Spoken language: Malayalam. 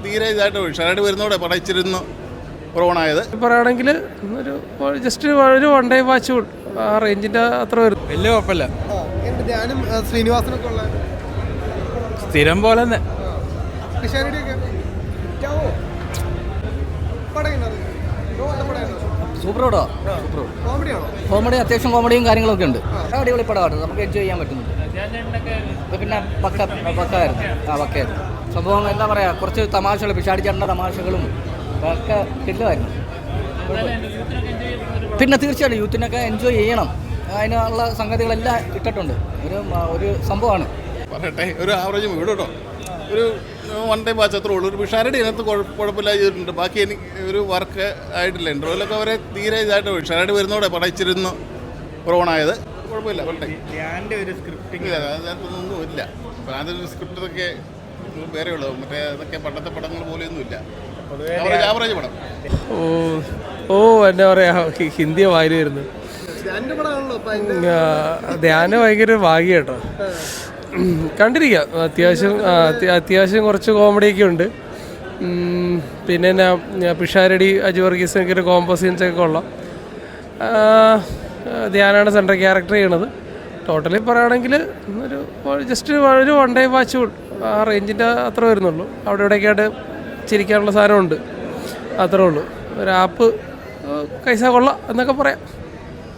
തീരെ ഇതായിട്ട് ഷാരടി വരുന്നതോടെ പടച്ചിരുന്നു കുറവാണായത്. പറയുകയാണെങ്കിൽ ഒരു ജസ്റ്റ് ഒരു വൺ ഡേ വാച്ച് ആ റേഞ്ചിൻ്റെ അത്ര വരും. വലിയ കുഴപ്പമില്ല. ധ്യാനും ശ്രീനിവാസനൊക്കെ ഉള്ള സ്ഥിരം പോലെ തന്നെ. സൂപ്പർ പടോ, സൂപ്പർ കോമഡി, അത്യാവശ്യം കോമഡിയും കാര്യങ്ങളൊക്കെ ഉണ്ട്. അടിപൊളി പടമാണ്, നമുക്ക് എൻജോയ് ചെയ്യാൻ പറ്റുന്നുണ്ട്. പിന്നെ പക്കായിരുന്നു. പക്കയായിരുന്നു സംഭവം. എന്താ പറയുക, കുറച്ച് തമാശകൾ, പിഷാടിച്ചേണ്ട തമാശകളും ഒക്കെ കിട്ടുമായിരുന്നു. പിന്നെ തീർച്ചയായിട്ടും യൂത്തിനൊക്കെ എൻജോയ് ചെയ്യണം. അതിനുള്ള സംഗതികളെല്ലാം ഇട്ടിട്ടുണ്ട്. ഒരു സംഭവമാണ്. പറയട്ടെ, ഒരു ആവറേജ് വീട് കേട്ടോ, ഒരു വൺ ടൈം വാച്ച് അത്രേ ഉള്ളൂ. ഒരു ഷാരടി അതിനകത്ത് കുഴപ്പമില്ല ചെയ്തിട്ടുണ്ട്. ബാക്കി എനിക്ക് ഒരു വർക്ക് ആയിട്ടില്ല. ഇൻ്റർവ്യൂലൊക്കെ അവരെ തീരെ ഇതായിട്ട് ഷാരടി വരുന്നതോടെ പടച്ചിരുന്നു കുറവാണായത്. കുഴപ്പമില്ല. ഒരു സ്ക്രിപ്റ്റിംഗ് അതിനകത്തൊന്നും ഇല്ല. അതിൻ്റെ സ്ക്രിപ്റ്റൊക്കെ വേറെ ഉള്ളൂ. മറ്റേ അതൊക്കെ പണ്ടത്തെ പടങ്ങൾ പോലെയൊന്നും ഇല്ല. ആവറേജ് പടം. എന്താ പറയുക, ഹിന്ദി വായിൽ വരുന്നു. ധ്യാനം ഭയങ്കര ഭാഗ്യം കേട്ടോ. കണ്ടിരിക്കാം. അത്യാവശ്യം കുറച്ച് കോമഡിയൊക്കെ ഉണ്ട്. പിന്നെ പിഷാരടി, അജു വർഗീസിനൊക്കെ ഒരു കോംബോ സീൻസൊക്കെ കൊള്ളാം. ധ്യാനാണ് സെൻട്രൽ ക്യാരക്ടർ ചെയ്യണത്. ടോട്ടലി പറയുകയാണെങ്കിൽ ജസ്റ്റ് ഒരു വൺ ഡേ വാച്ച് ആ റേഞ്ചിൻ്റെ അത്ര വരുന്നുള്ളൂ. അവിടെ ഇവിടെയൊക്കെയായിട്ട് ചിരിക്കാനുള്ള സാധനമുണ്ട്, അത്രേ ഉള്ളൂ. ഒരു ആപ്പ് കൈസ കൊള്ളാം എന്നൊക്കെ പറയാം.